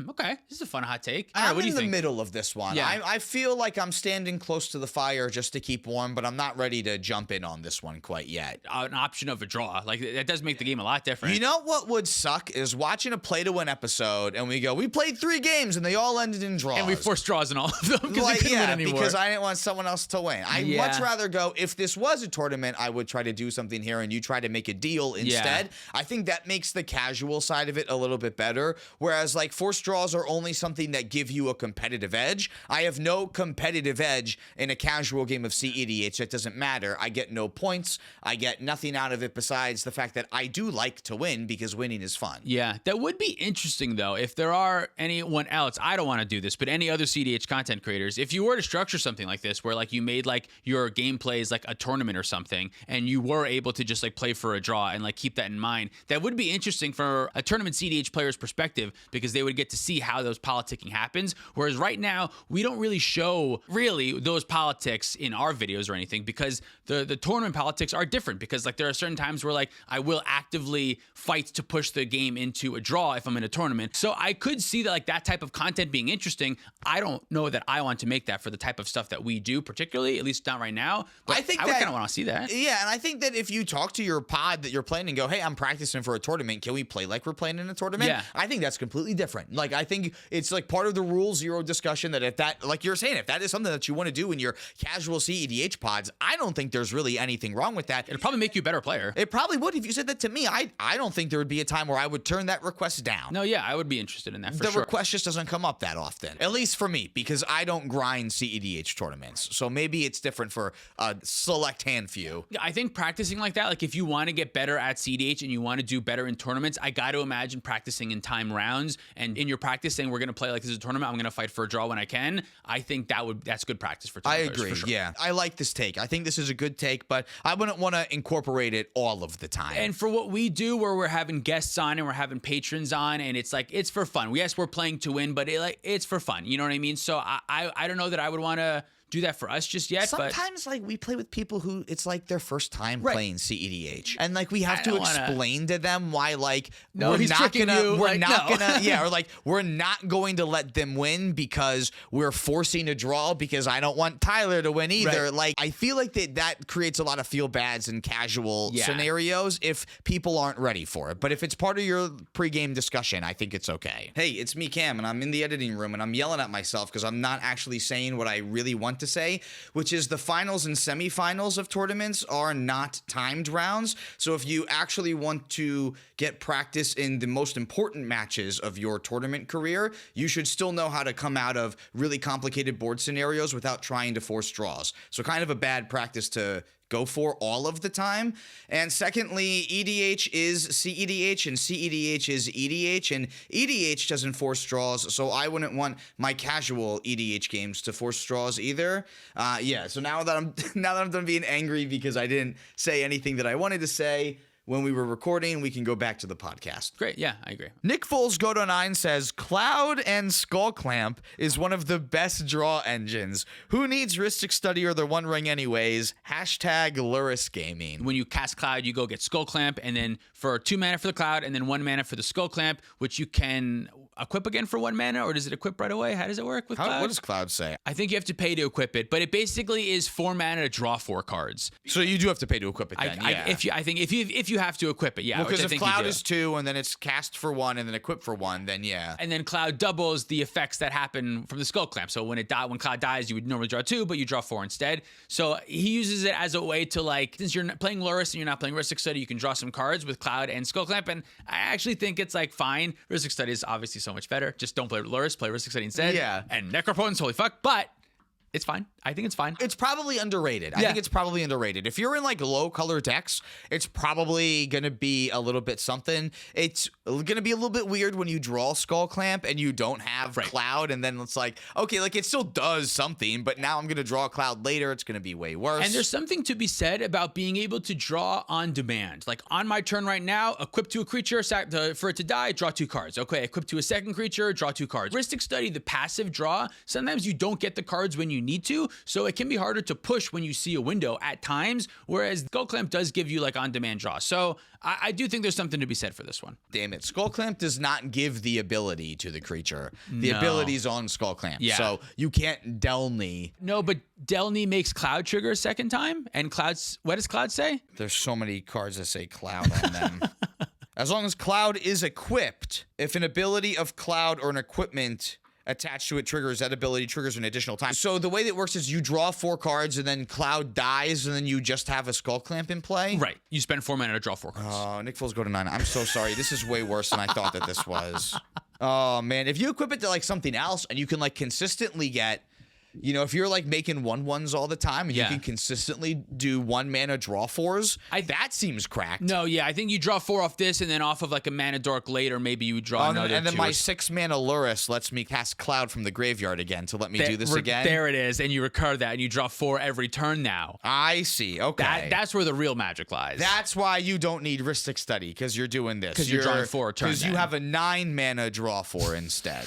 Okay, this is a fun hot take. I'm what do in you the think? middle of this one. Yeah. I feel like I'm standing close to the fire just to keep warm, but I'm not ready to jump in on this one quite yet. An option of a draw. Like, that does make the game a lot different. You know what would suck is watching a play-to-win episode, and we played 3 games, and they all ended in draws. And we forced draws in all of them because we couldn't win anymore. Because I didn't want someone else to win. I'd Yeah. much rather go, if this was a tournament, I would try to do something here, and you try to make a deal instead. I think that makes the casual side of it a little bit better, whereas, like, forced draws are only something that give you a competitive edge. I have no competitive edge in a casual game of cEDH. It doesn't matter. I get no points. I get nothing out of it besides the fact that I do like to win because winning is fun. Yeah, that would be interesting, though, if there are anyone else, I don't want to do this, but any other cEDH content creators, if you were to structure something like this, where, like, you made, like, your gameplays like a tournament or something, and you were able to just, like, play for a draw and, like, keep that in mind, that would be interesting for a tournament cEDH player's perspective, because they would get to see how those politicking happens. Whereas right now, we don't really show those politics in our videos or anything, because the tournament politics are different, because, like, there are certain times where, like, I will actively fight to push the game into a draw if I'm in a tournament. So I could see that, like, that type of content being interesting. I don't know that I want to make that for the type of stuff that we do, particularly, at least not right now. But I would kind of want to see that. Yeah, and I think that if you talk to your pod that you're playing and go, hey, I'm practicing for a tournament, can we play like we're playing in a tournament? Yeah. I think that's completely different. Like, I think it's, like, part of the Rule Zero discussion that if that, like you're saying, if that is something that you want to do in your casual cEDH pods, I don't think there's really anything wrong with that. It'll probably make you a better player. It probably would. If you said that to me, I don't think there would be a time where I would turn that request down. No, yeah, I would be interested in that for sure. The request just doesn't come up that often, at least for me, because I don't grind cEDH tournaments. So maybe it's different for a select handful. I think practicing like that, like, if you want to get better at cEDH and you want to do better in tournaments, I got to imagine practicing in time rounds, and in your practice saying, we're going to play like this is a tournament, I'm going to fight for a draw when I can. I think that's good practice for tournament players, I agree. for sure. Yeah, I like this take. I think this is a good take, but I wouldn't want to incorporate it all of the time. And for what we do, where we're having guests on and we're having patrons on, and it's like, it's for fun. Yes, we're playing to win, but it's for fun. You know what I mean? So I don't know that I would want to do that for us just yet. Sometimes, like, we play with people who it's like their first time playing cEDH, and, like, we have to explain to them why, like, we're not going to let them win because we're forcing a draw because I don't want Tyler to win either. Right. Like, I feel like that creates a lot of feel bads in casual scenarios if people aren't ready for it. But if it's part of your pregame discussion, I think it's okay. Hey, it's me, Cam, and I'm in the editing room, and I'm yelling at myself because I'm not actually saying what I really want to say, which is the finals and semifinals of tournaments are not timed rounds. So if you actually want to get practice in the most important matches of your tournament career, you should still know how to come out of really complicated board scenarios without trying to force draws. So kind of a bad practice to go for all of the time. And secondly, EDH is cEDH and cEDH is EDH, and EDH doesn't force draws, so I wouldn't want my casual EDH games to force draws either. So now that I'm done being angry because I didn't say anything that I wanted to say when we were recording, we can go back to the podcast. Great. Yeah, I agree. Nick Foles Goto 9 says, Cloud and Skull Clamp is one of the best draw engines. Who needs Rhystic Study or the One Ring anyways? Hashtag Luris Gaming. When you cast Cloud, you go get Skull Clamp, and then for 2 mana for the Cloud, and then 1 mana for the Skull Clamp, which you can equip again for 1 mana, or does it equip right away? How does it work with Cloud? What does Cloud say? I think you have to pay to equip it, but it basically is 4 mana to draw 4 cards. So you do have to pay to equip it then, if you have to equip it, yeah. Well, because if Cloud is 2 and then it's cast for 1 and then equip for 1, then yeah. And then Cloud doubles the effects that happen from the Skull Clamp. So when Cloud dies, you would normally draw 2, but you draw 4 instead. So he uses it as a way to, like, since you're playing Luris and you're not playing Rhystic Study, you can draw some cards with Cloud and Skull Clamp. And I actually think it's, like, fine. Rhystic Study is obviously so much better. Just don't play Luris, play Rhystic Study instead. Yeah. And Necropotence, holy fuck. But it's fine. I think it's fine. It's probably underrated. I think it's probably underrated. If you're in, like, low color decks, it's probably going to be a little bit something. It's going to be a little bit weird when you draw Skull Clamp and you don't have Cloud, and then it's like, okay, like, it still does something, but now I'm going to draw Cloud later. It's going to be way worse. And there's something to be said about being able to draw on demand. Like, on my turn right now, equip to a creature, for it to die, draw 2 cards. Okay, equip to a second creature, draw 2 cards. Rhystic Study, the passive draw, sometimes you don't get the cards when you need to. So it can be harder to push when you see a window at times, whereas Skull Clamp does give you like on-demand draw. So I do think there's something to be said for this one. Damn it. Skull Clamp does not give the ability to the creature. The ability's on Skull Clamp. Yeah. So you can't Delney. No, but Delney makes Cloud trigger a second time, and Cloud's, what does Cloud say? There's so many cards that say Cloud on them. As long as Cloud is equipped, if an ability of Cloud or an equipment attached to it triggers, that ability triggers an additional time. So the way that works is you draw 4 cards and then Cloud dies and then you just have a Skull Clamp in play? Right. You spend 4 mana to draw 4 cards. Oh, Nick Foles go to 9. I'm so sorry. This is way worse than I thought that this was. Oh, man. If you equip it to like something else and you can like consistently get, you know, if you're like making 1/1s all the time and you can consistently do 1 mana draw 4s, that seems cracked. No, yeah, I think you draw 4 off this, and then off of like a Mana Dork later, maybe you draw another. And then 2 my 6 mana Luris lets me cast Cloud from the graveyard again to let me do this again. There it is, and you recur that, and you draw 4 every turn now. I see. Okay. That's where the real magic lies. That's why you don't need Ristic Study, because you're doing this. Because you're drawing 4 turns. Because you have a 9 mana draw 4 instead.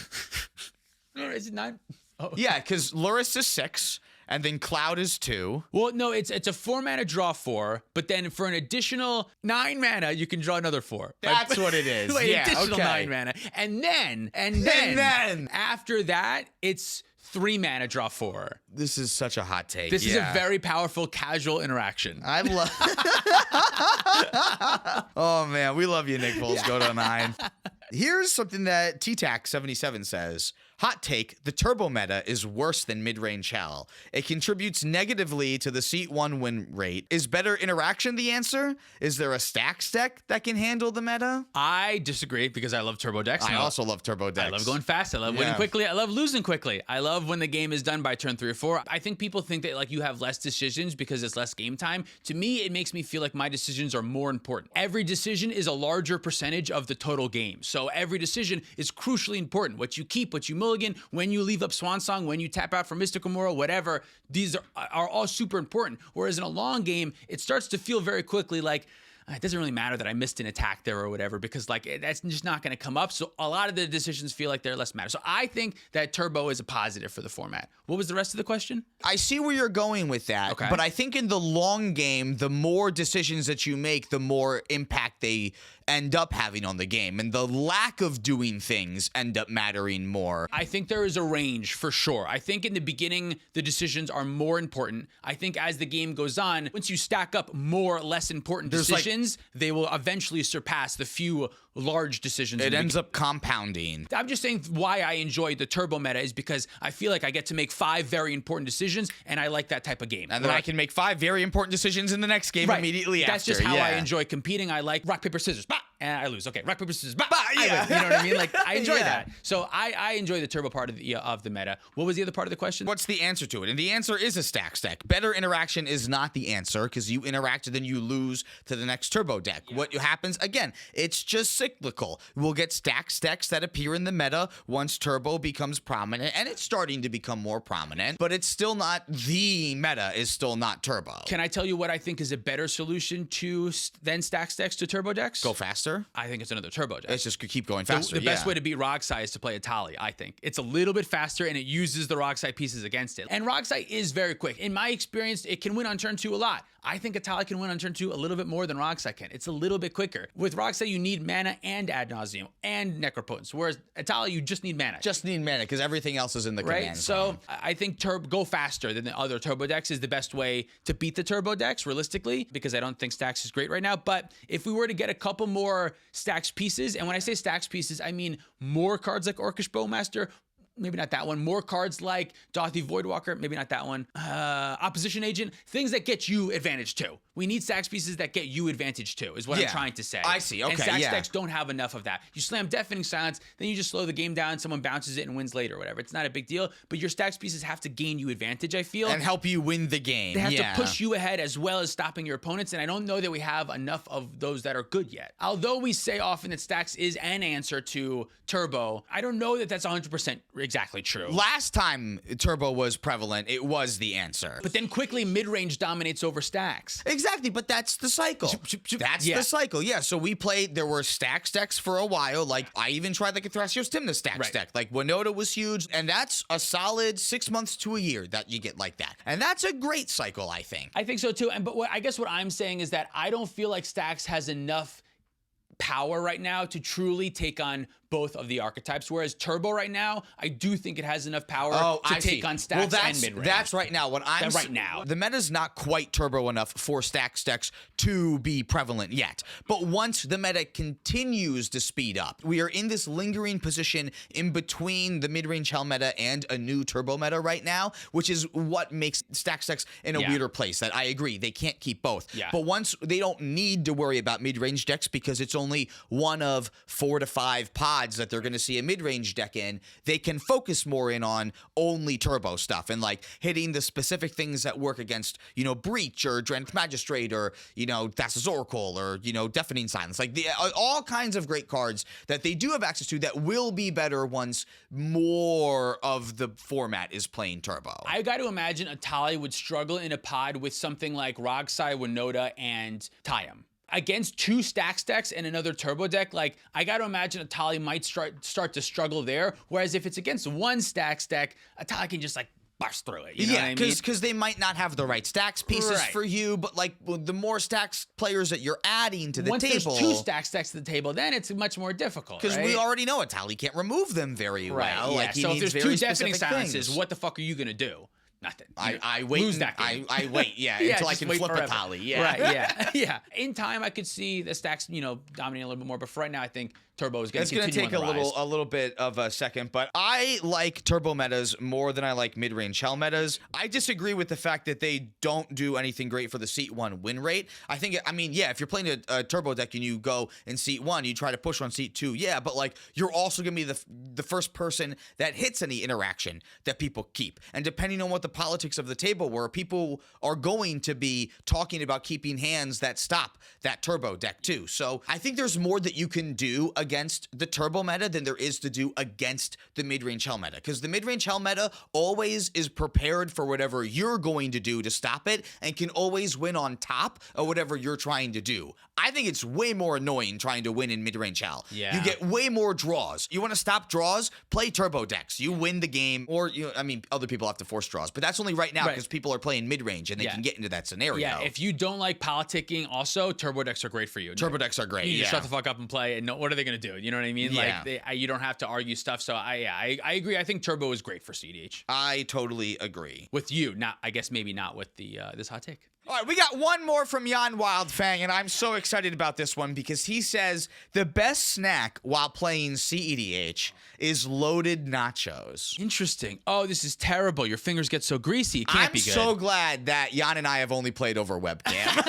Is it 9? Oh. Yeah, because Luris is 6, and then Cloud is 2. Well, no, it's a 4 mana draw 4, but then for an additional 9 mana, you can draw another 4. That's what it is. Additional 9 mana, and then after that, it's 3 mana draw 4. This is such a hot take. This is a very powerful casual interaction. I love. Oh man, we love you, Nick Foles. Go to 9. Here's something that TTAC77 says. Hot take, the turbo meta is worse than mid-range hell. It contributes negatively to the seat 1 win rate. Is better interaction the answer? Is there a stacks deck that can handle the meta? I disagree because I love turbo decks. I also love turbo decks. I love going fast. I love winning quickly. I love losing quickly. I love when the game is done by turn 3 or 4. I think people think that like you have less decisions because it's less game time. To me, it makes me feel like my decisions are more important. Every decision is a larger percentage of the total game. So every decision is crucially important. What you keep, what you mulligan, when you leave up Swan Song, when you tap out for Mystical Moral, whatever, these are all super important. Whereas in a long game, it starts to feel very quickly like, it doesn't really matter that I missed an attack there or whatever, because like that's just not going to come up. So a lot of the decisions feel like they're less matter. So I think that turbo is a positive for the format. What was the rest of the question? I see where you're going with that, but I think in the long game, the more decisions that you make, the more impact they end up having on the game, and the lack of doing things end up mattering more. I think there is a range for sure. I think in the beginning, the decisions are more important. I think as the game goes on, once you stack up more less important decisions, they will eventually surpass the few large decisions. It ends up compounding. I'm just saying why I enjoy the turbo meta is because I feel like I get to make 5 very important decisions, and I like that type of game. And then I can make 5 very important decisions in the next game immediately after. That's just how I enjoy competing. I like rock, paper, scissors, bah, and I lose. Okay, rock, paper, scissors, bah, I win. You know what I mean? Like, I enjoy that. So I enjoy the turbo part of the meta. What was the other part of the question? What's the answer to it? And the answer is a stacks deck. Better interaction is not the answer, because you interact and then you lose to the next turbo deck. What happens, again, it's just cyclical. We'll get stacks decks that appear in the meta once turbo becomes prominent, and it's starting to become more prominent, but it's still not, the meta is still not turbo. Can I tell you what I think is a better solution than stacks decks to turbo decks? Go faster? I think it's another turbo deck. It's just keep going faster. The best way to beat Rogsai is to play Atali, I think. It's a little bit faster, and it uses the Rogsai pieces against it. And Rogsai is very quick. In my experience, it can win on turn 2 a lot. I think Atali can win on turn 2 a little bit more than Rogsai can. It's a little bit quicker. With Rogsai, you need mana and Ad Nauseam and Necropotence, whereas Atali, you just need mana. Just need mana, because everything else is in the command zone. So I think go faster than the other turbo decks is the best way to beat the turbo decks, realistically, because I don't think stacks is great right now. But if we were to get a couple more stacks pieces, and when I say stacks pieces, I mean more cards like Orcish Bowmaster, maybe not that one. More cards like Dothy Voidwalker, maybe not that one. Opposition Agent, things that get you advantage too. We need stacks pieces that get you advantage too, is what I'm trying to say. I see, okay, and stacks decks don't have enough of that. You slam Deafening Silence, then you just slow the game down, someone bounces it and wins later or whatever. It's not a big deal, but your stacks pieces have to gain you advantage, I feel. And help you win the game. They have to push you ahead as well as stopping your opponents, and I don't know that we have enough of those that are good yet. Although we say often that stacks is an answer to turbo, I don't know that that's 100% exactly true. Last time turbo was prevalent, it was the answer. But then quickly mid-range dominates over stacks. Exactly. Exactly, but that's the cycle. That's the cycle. Yeah, so we played, there were stacks decks for a while. Like, I even tried like a Thrasios Tymna stacks deck. Like, Winota was huge, and that's a solid 6 months to a year that you get like that. And that's a great cycle, I think. I think so too. But I guess what I'm saying is that I don't feel like Stacks has enough power right now to truly take on both of the archetypes, whereas Turbo right now, I do think it has enough power to take on Stacks and mid-range. That's right now. The meta's not quite Turbo enough for Stacks decks to be prevalent yet. But once the meta continues to speed up, we are in this lingering position in between the mid-range Hell meta and a new Turbo meta right now, which is what makes Stacks decks in a weirder place. That I agree, they can't keep both. Yeah. But once they don't need to worry about mid-range decks because it's only one of 4 to 5 pods that they're going to see a mid-range deck in, they can focus more in on only Turbo stuff and like hitting the specific things that work against, you know, Breach or Drannith Magistrate or, you know, Thassa's Oracle or, you know, Deafening Silence. Like all kinds of great cards that they do have access to that will be better once more of the format is playing Turbo. I got to imagine Atali would struggle in a pod with something like Rogsai, Winota, and Tayam. Against 2 Stacks decks and another Turbo deck, like, I got to imagine Atali might start to struggle there. Whereas if it's against one Stacks deck, Atali can just, like, bust through it. You know what I mean? Because they might not have the right Stacks pieces for you, but, like, the more Stacks players that you're adding to the Once table... there's 2 Stacks decks to the table, then it's much more difficult, Because we already know Atali can't remove them very well. Yeah. Like, he so if needs there's very 2 Deafening specific Silences, things. what the fuck are you going to do? Nothing. I wait. Lose that game. I wait. Yeah, until I can flip forever. a Atali. Yeah. Right. Yeah. Yeah. In time, I could see the Stacks, you know, dominating a little bit more. But for right now, I think Turbo is going to continue take on the rise. a little bit of a second, but I like Turbo metas more than I like mid-range Hell metas. I disagree with the fact that they don't do anything great for the seat 1 win rate. I mean, yeah, if you're playing a Turbo deck and you go in seat 1, you try to push on seat 2, yeah, but like you're also going to be the first person that hits any interaction that people keep. And depending on what the politics of the table were, people are going to be talking about keeping hands that stop that Turbo deck too. So I think there's more that you can do against the Turbo meta than there is to do against the mid-range Hell meta, because the mid-range Hell meta always is prepared for whatever you're going to do to stop it and can always win on top of whatever you're trying to do. I think it's way more annoying trying to win in mid-range Hell. Yeah. You get way more draws. You want to stop draws? Play Turbo decks. You win the game, or other people have to force draws, but that's only right now because people are playing mid-range and they can get into that scenario. Yeah, if you don't like politicking, also Turbo decks are great for you. Turbo decks are great. You just shut the fuck up and play, and what are they going to do? You know what I mean? Yeah. Like, you don't have to argue stuff. So I agree. I think Turbo is great for cEDH. I totally agree. With you, I guess maybe not with the this hot take. All right, we got one more from Jan Wildfang, and I'm so excited about this one because he says the best snack while playing cEDH is loaded nachos. Interesting. Oh, this is terrible. Your fingers get so greasy. It can't be good. I'm so glad that Jan and I have only played over webcam.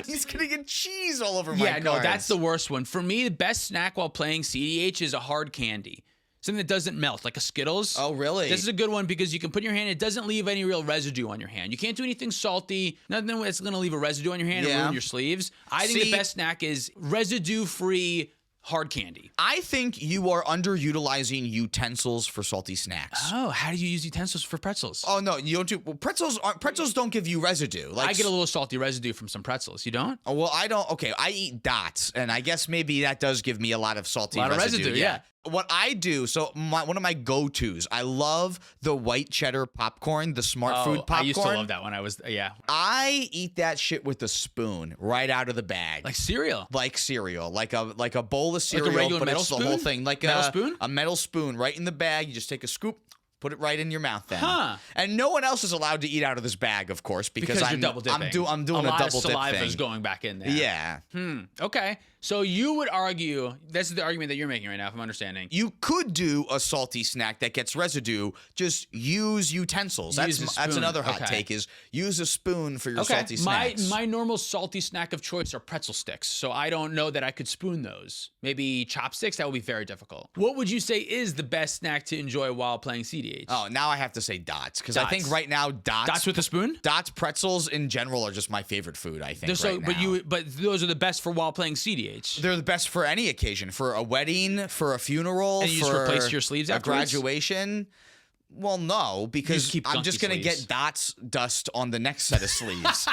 He's gonna get cheese all over my cards. Yeah, no, that's the worst one. For me, the best snack while playing cEDH is a hard candy. Something that doesn't melt, like a Skittles. Oh, really? This is a good one because you can put in your hand. It doesn't leave any real residue on your hand. You can't do anything salty. Nothing that's going to leave a residue on your hand and ruin your sleeves. I think the best snack is residue-free hard candy. I think you are underutilizing utensils for salty snacks. Oh, how do you use utensils for pretzels? Oh, no, you don't do... Well, pretzels don't give you residue. Like, I get a little salty residue from some pretzels. You don't? Oh, well, I don't... Okay, I eat dots, and I guess maybe that does give me a lot of salty residue. Yeah. What I do, so one of my go-tos, I love the white cheddar popcorn, the Smart Food popcorn. I used to love that when I was, I eat that shit with a spoon right out of the bag. Like cereal? Like cereal. Like a bowl of cereal, like a regular but metal it's spoon? the whole thing. Like metal spoon? A metal spoon right in the bag. You just take a scoop, put it right in your mouth then. Huh. And no one else is allowed to eat out of this bag, of course, because you're double dipping. I'm doing a double dip thing. A lot of saliva is going back in there. Yeah. Okay. So you would argue, this is the argument that you're making right now, if I'm understanding. You could do a salty snack that gets residue. Just use utensils. That's another hot take, is use a spoon for your salty snacks. My normal salty snack of choice are pretzel sticks, so I don't know that I could spoon those. Maybe chopsticks, that would be very difficult. What would you say is the best snack to enjoy while playing cEDH? Oh, now I have to say dots, because I think right now Dots with a spoon? Dots, pretzels in general are just my favorite food, I think, right now. But those are the best for while playing cEDH. They're the best for any occasion, for a wedding, for a funeral, and you just replace your sleeves a afterwards? graduation. Well, no, because keep I'm just gunky going to sleeves. get dust on the next set of sleeves.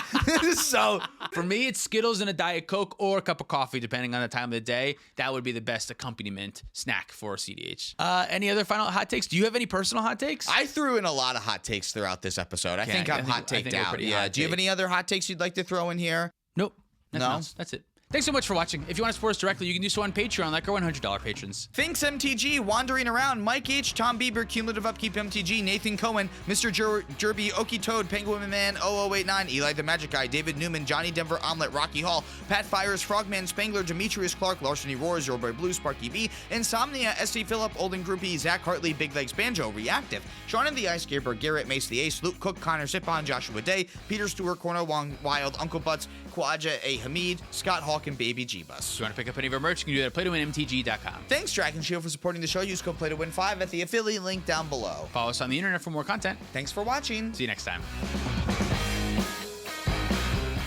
So For me, it's Skittles and a Diet Coke or a cup of coffee, depending on the time of the day. That would be the best accompaniment snack for CDH. Any other final hot takes? Do you have any personal hot takes? I threw in a lot of hot takes throughout this episode. I think I'm hot taked out. Yeah. Do you have any other hot takes you'd like to throw in here? Nope. Nothing No? else. That's it. Thanks so much for watching. If you want to support us directly, you can do so on Patreon, like our $100 patrons. Thanks, MTG, Wandering Around, Mike H, Tom Bieber, Cumulative Upkeep MTG, Nathan Cohen, Mr. Jerby, Okie Toad, Penguin Man 0089, Eli the Magic Guy, David Newman, Johnny Denver Omelet, Rocky Hall, Pat Fires, Frogman Spangler, Demetrius Clark, Larceny Roars, Your Boy Blue, Sparky B, Insomnia, SC Phillip, Olden Groupie, Zach Hartley, Big Legs Banjo, Reactive, Sean and the Ice Gaber, Garrett Mace the Ace, Luke Cook, Connor Sipon, Joshua Day, Peter Stewart, Corner Wong Wild, Uncle Butts, Kwaja A. Hamid, Scott Hawk, and Baby G-Bus. If you want to pick up any of our merch, you can do that at playtowinmtg.com. Thanks, Dragon Shield, for supporting the show. Use code PLAYTOWIN5 at the affiliate link down below. Follow us on the internet for more content. Thanks for watching. See you next time.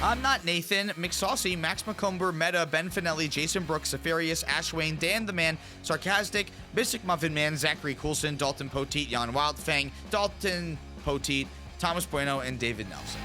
I'm not Nathan, McSaucy, Max McComber, Meta, Ben Finelli, Jason Brooks, Safarius, Ashwayne, Dan the Man, Sarcastic, Mystic Muffin Man, Zachary Coulson, Dalton Poteet, Jan Wildfang, Dalton Poteet, Thomas Bueno, and David Nelson.